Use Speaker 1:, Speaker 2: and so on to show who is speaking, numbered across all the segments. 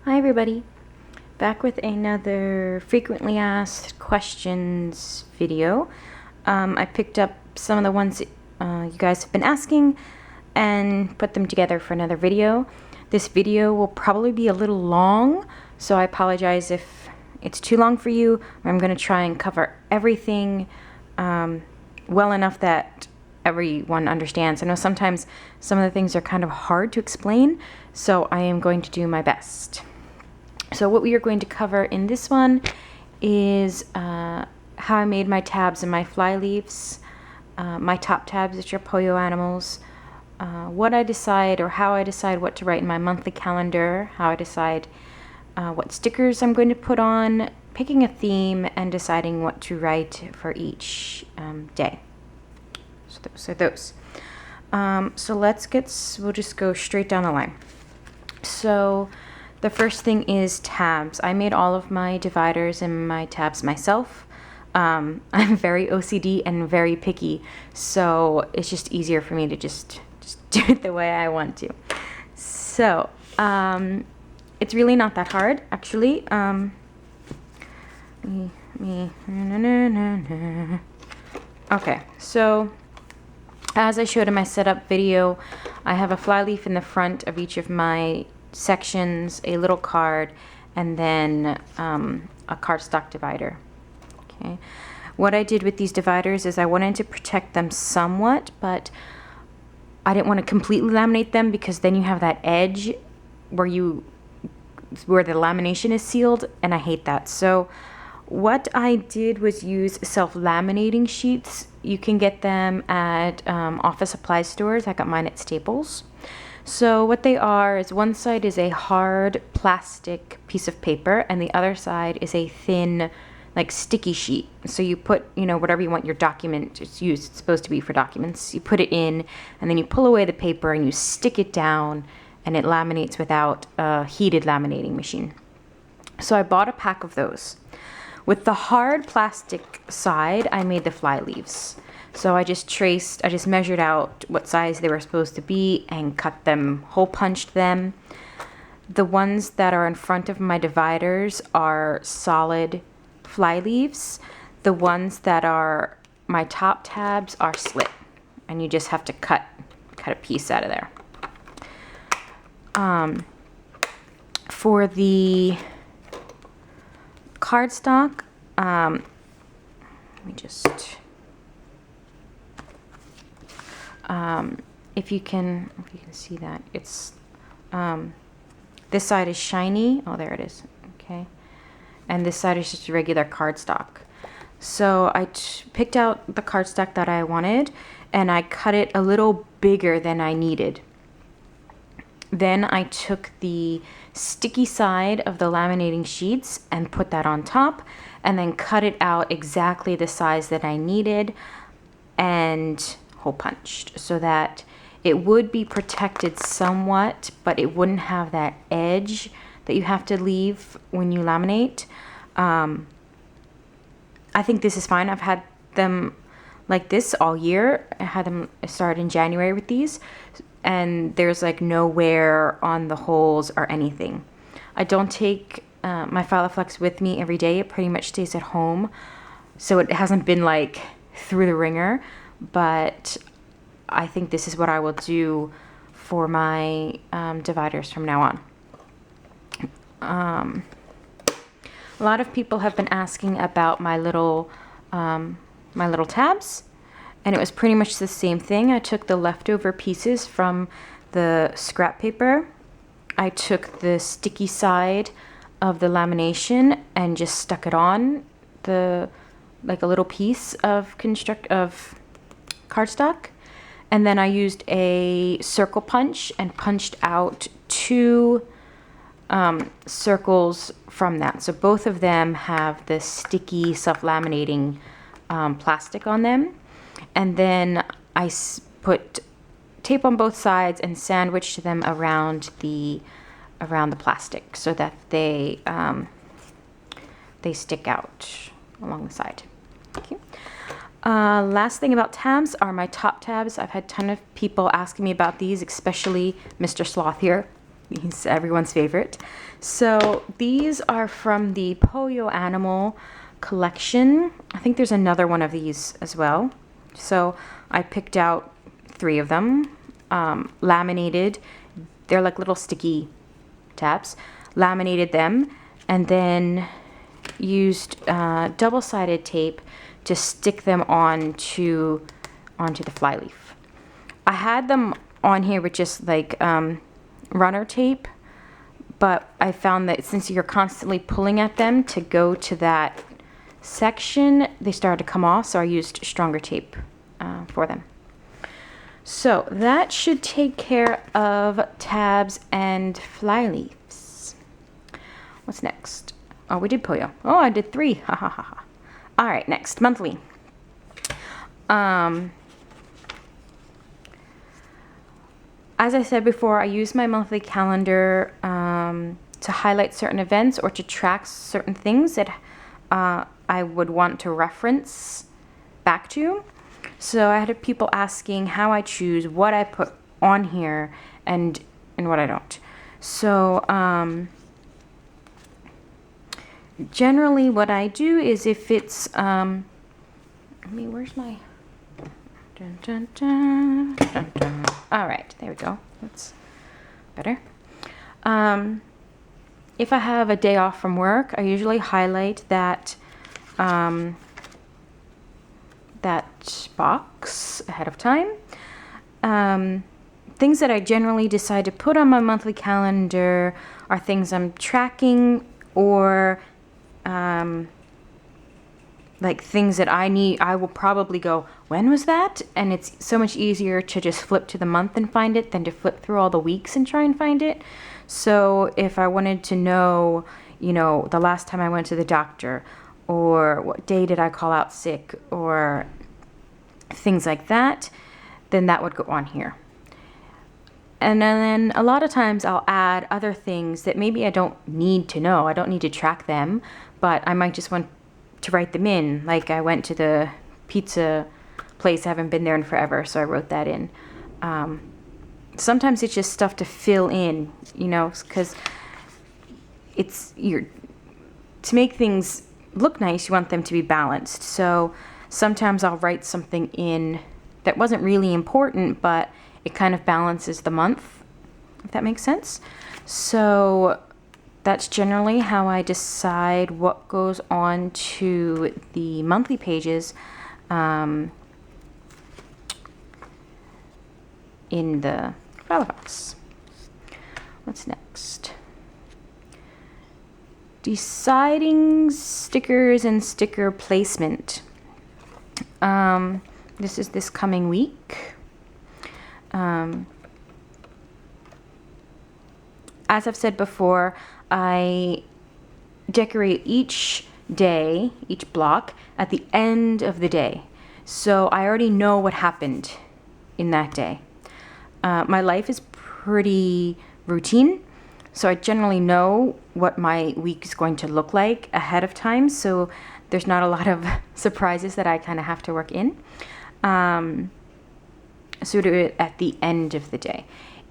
Speaker 1: Hi everybody, back with another frequently asked questions video. I picked up some of the ones you guys have been asking and put them together for another video. This video will probably be a little long, so I apologize if it's too long for you. I'm going to try and cover everything well enough that everyone understands. I know sometimes some of the things are kind of hard to explain, so I am going to do my best. So what we are going to cover in this one is how I made my tabs and my fly leaves, my top tabs, which are pollo animals, what I decide or how I decide what to write in my monthly calendar, how I decide what stickers I'm going to put on, picking a theme, and deciding what to write for each day. So those are those. So we'll just go straight down the line. So the first thing is tabs. I made all of my dividers and my tabs myself. I'm very OCD and very picky, so it's just easier for me to just do it the way I want to. So it's really not that hard, actually. Okay, so as I showed in my setup video, I have a fly leaf in the front of each of my sections, a little card, and then a cardstock divider. Okay. What I did with these dividers is I wanted to protect them somewhat, but I didn't want to completely laminate them because then you have that edge where the lamination is sealed, and I hate that. So what I did was use self-laminating sheets. You can get them at office supply stores. I got mine at Staples. So what they are is one side is a hard plastic piece of paper and the other side is a thin, like, sticky sheet. So you put, whatever you want your document it's used, it's supposed to be for documents. You put it in and then you pull away the paper and you stick it down and it laminates without a heated laminating machine. So I bought a pack of those. With the hard plastic side, I made the fly leaves. So I just measured out what size they were supposed to be and cut them, hole punched them. The ones that are in front of my dividers are solid fly leaves. The ones that are my top tabs are slit, and you just have to cut a piece out of there. For the cardstock, let me just... if you can see that, it's this side is shiny. Oh, there it is. Okay, and this side is just regular cardstock. So I picked out the cardstock that I wanted, and I cut it a little bigger than I needed. Then I took the sticky side of the laminating sheets and put that on top, and then cut it out exactly the size that I needed, and hole punched so that it would be protected somewhat, but it wouldn't have that edge that you have to leave when you laminate. I think this is fine. I've had them like this all year. I had them start in January with these, and there's like no wear on the holes or anything. I don't take my Filofax with me every day. It pretty much stays at home, so it hasn't been like through the ringer. But I think this is what I will do for my dividers from now on. A lot of people have been asking about my little tabs, and it was pretty much the same thing. I took the leftover pieces from the scrap paper. I took the sticky side of the lamination and just stuck it on like a little piece of cardstock, and then I used a circle punch and punched out 2 circles from that. So both of them have the sticky self-laminating plastic on them, and then I put tape on both sides and sandwiched them around the plastic so that they stick out along the side. Okay. Last thing about tabs are my top tabs. I've had a ton of people asking me about these, especially Mr. Sloth here. He's everyone's favorite. So these are from the Pollo Animal collection. I think there's another one of these as well. So I picked out 3 of them, laminated. They're like little sticky tabs. Laminated them and then used double-sided tape to stick them onto the flyleaf. I had them on here with just like runner tape, but I found that since you're constantly pulling at them to go to that section, they started to come off, so I used stronger tape for them. So that should take care of tabs and flyleaves. What's next? Oh, we did Pollo. Oh, I did 3. Ha ha ha ha. All right, next, monthly. As I said before, I use my monthly calendar to highlight certain events or to track certain things that I would want to reference back to. So I had people asking how I choose what I put on here and what I don't. So generally what I do is if it's, where's my... Dun, dun, dun, dun, dun. All right, there we go. That's better. If I have a day off from work, I usually highlight that that box ahead of time. Things that I generally decide to put on my monthly calendar are things I'm tracking or like things that I need. I will probably go, when was that? And it's so much easier to just flip to the month and find it than to flip through all the weeks and try and find it. So if I wanted to know, the last time I went to the doctor, or what day did I call out sick, or things like that, then that would go on here. And then a lot of times I'll add other things that maybe I don't need to know. I don't need to track them, but I might just want to write them in. Like I went to the pizza place, I haven't been there in forever, so I wrote that in. Sometimes it's just stuff to fill in, because to make things look nice, you want them to be balanced. So sometimes I'll write something in that wasn't really important, but it kind of balances the month, if that makes sense. So that's generally how I decide what goes on to the monthly pages in the Filofax. What's next? Deciding stickers and sticker placement. This is this coming week. As I've said before, I decorate each day, each block, at the end of the day. So I already know what happened in that day. My life is pretty routine, so I generally know what my week is going to look like ahead of time, so there's not a lot of surprises that I kind of have to work in. So do it at the end of the day.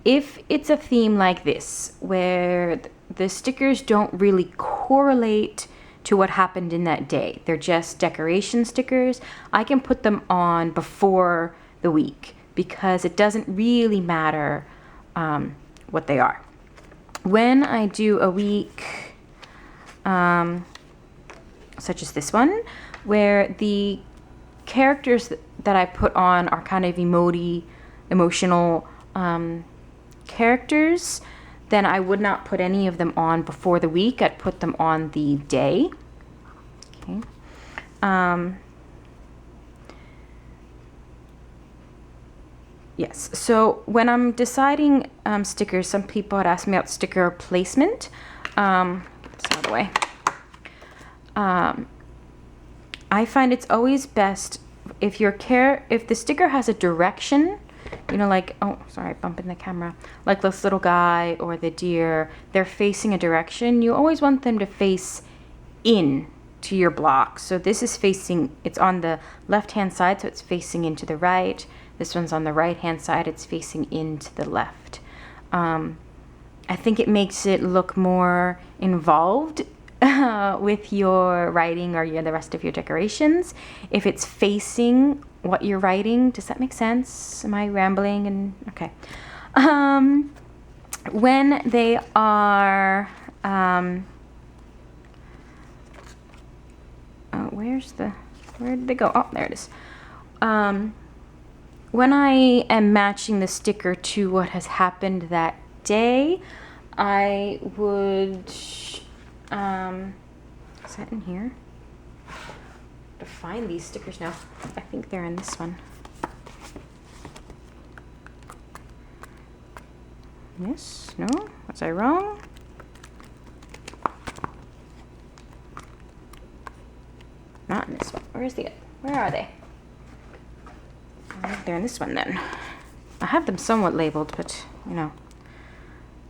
Speaker 1: If it's a theme like this, where the stickers don't really correlate to what happened in that day, they're just decoration stickers, I can put them on before the week because it doesn't really matter what they are. When I do a week, such as this one, where the characters that I put on are kind of emotional characters, then I would not put any of them on before the week. I'd put them on the day. Okay. Yes, so when I'm deciding stickers, some people had asked me about sticker placement. It's out of the way. I find it's always best if the sticker has a direction, like, oh, sorry, bumping the camera, like this little guy or the deer, they're facing a direction. You always want them to face in to your block. So this is it's on the left-hand side, so it's facing into the right. This one's on the right-hand side, it's facing into the left. I think it makes it look more involved with your writing or the rest of your decorations. If it's facing what you're writing, does that make sense? Am I rambling? And okay. When they are, where did they go? Oh, there it is. When I am matching the sticker to what has happened that day, I would, is that in here? To find these stickers now. I think they're in this one. Yes, no, was I wrong? Not in this one. Where are they? I think they're in this one then. I have them somewhat labeled, but you know.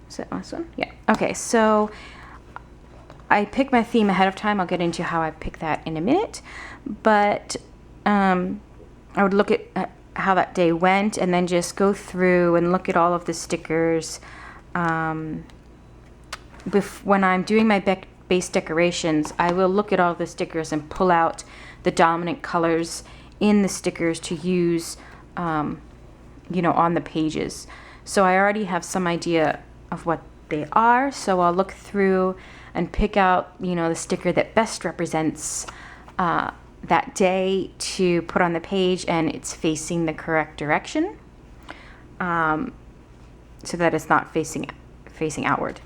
Speaker 1: Is that this one? Yeah. Okay, so I pick my theme ahead of time. I'll get into how I pick that in a minute. But I would look at how that day went and then just go through and look at all of the stickers. When I'm doing my base decorations, I will look at all the stickers and pull out the dominant colors in the stickers to use, you know, on the pages. So I already have some idea of what they are, so I'll look through and pick out, you know, the sticker that best represents that day to put on the page, and it's facing the correct direction, so that it's not facing outward.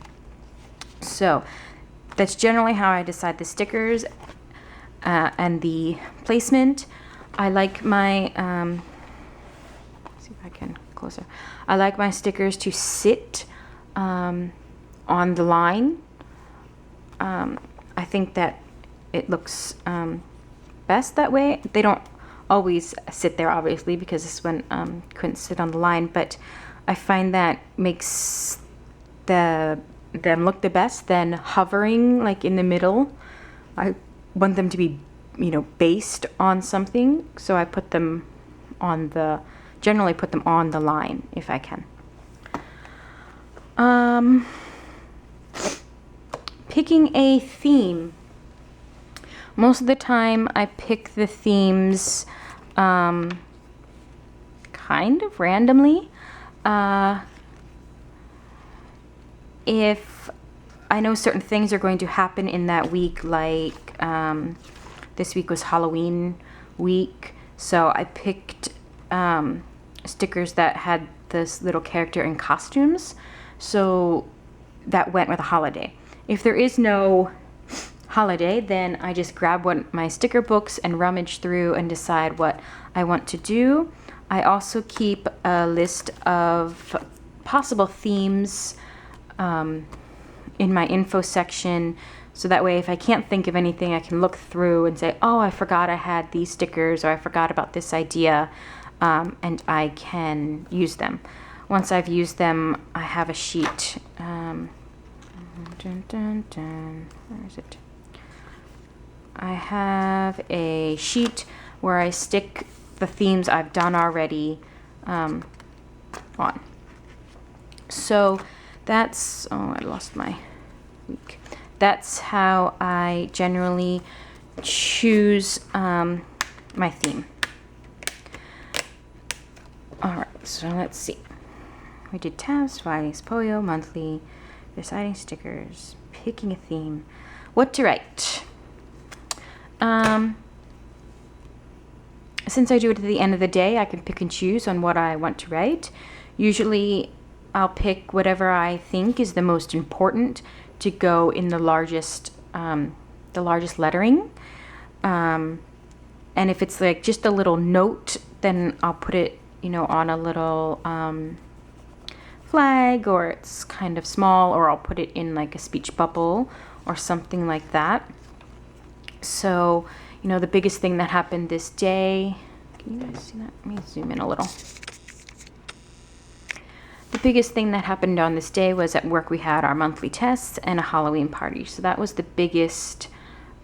Speaker 1: So that's generally how I decide the stickers and the placement. I like my see if I can closer. I like my stickers to sit on the line. I think that it looks best that way. They don't always sit there, obviously, because this one couldn't sit on the line, but I find that makes them look the best than hovering like in the middle. I want them to be, you know, based on something, so I put them on generally put them on the line if I can. Picking a theme. Most of the time I pick the themes kind of randomly. If I know certain things are going to happen in that week, like this week was Halloween week, so I picked stickers that had this little character in costumes, so that went with a holiday. If there is no holiday, then I just grab my sticker books and rummage through and decide what I want to do. I also keep a list of possible themes in my info section, so that way if I can't think of anything, I can look through and say, oh, I forgot I had these stickers, or I forgot about this idea, and I can use them. Once I've used them, I have a sheet. Where is it? I have a sheet where I stick the themes I've done already on. So that's, oh, I lost my week. That's how I generally choose my theme. All right, so let's see. We did tabs, filings, polio, monthly, deciding stickers, picking a theme, what to write. Since I do it at the end of the day, I can pick and choose on what I want to write. Usually I'll pick whatever I think is the most important to go in the largest lettering. And if it's like just a little note, then I'll put it, you know, on a little flag, or it's kind of small, or I'll put it in like a speech bubble or something like that. So, you know, the biggest thing that happened this day, can you guys see that? Let me zoom in a little. The biggest thing that happened on this day was at work we had our monthly tests and a Halloween party. So that was the biggest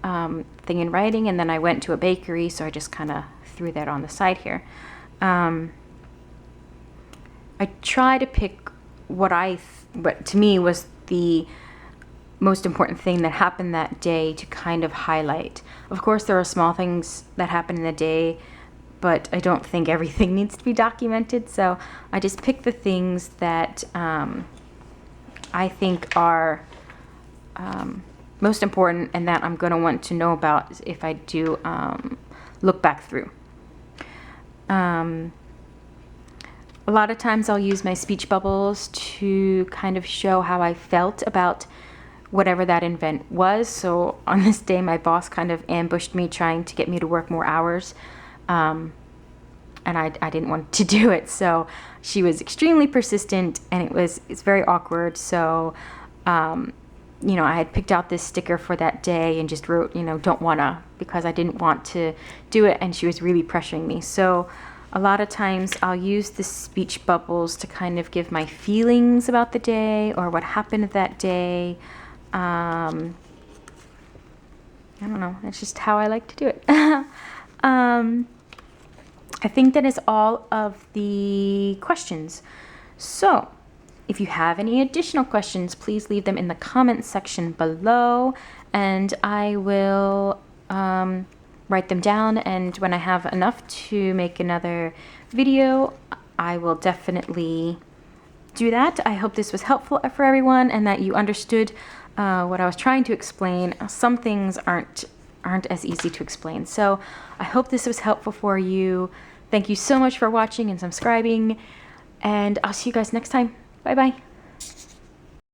Speaker 1: thing in writing. And then I went to a bakery, so I just kind of threw that on the side here. I try to pick what to me was the most important thing that happened that day to kind of highlight. Of course, there are small things that happen in the day, but I don't think everything needs to be documented. So I just picked the things that I think are most important and that I'm going to want to know about if I do look back through. A lot of times I'll use my speech bubbles to kind of show how I felt about whatever that event was. So on this day, my boss kind of ambushed me trying to get me to work more hours. And I didn't want to do it. So she was extremely persistent and it's very awkward. So, you know, I had picked out this sticker for that day and just wrote, you know, don't wanna, because I didn't want to do it. And she was really pressuring me. So a lot of times I'll use the speech bubbles to kind of give my feelings about the day or what happened that day. I don't know. It's just how I like to do it. I think that is all of the questions. So if you have any additional questions, please leave them in the comments section below, and I will write them down, and when I have enough to make another video, I will definitely do that. I hope this was helpful for everyone and that you understood what I was trying to explain. Some things aren't as easy to explain. So I hope this was helpful for you. Thank you so much for watching and subscribing, and I'll see you guys next time. Bye bye.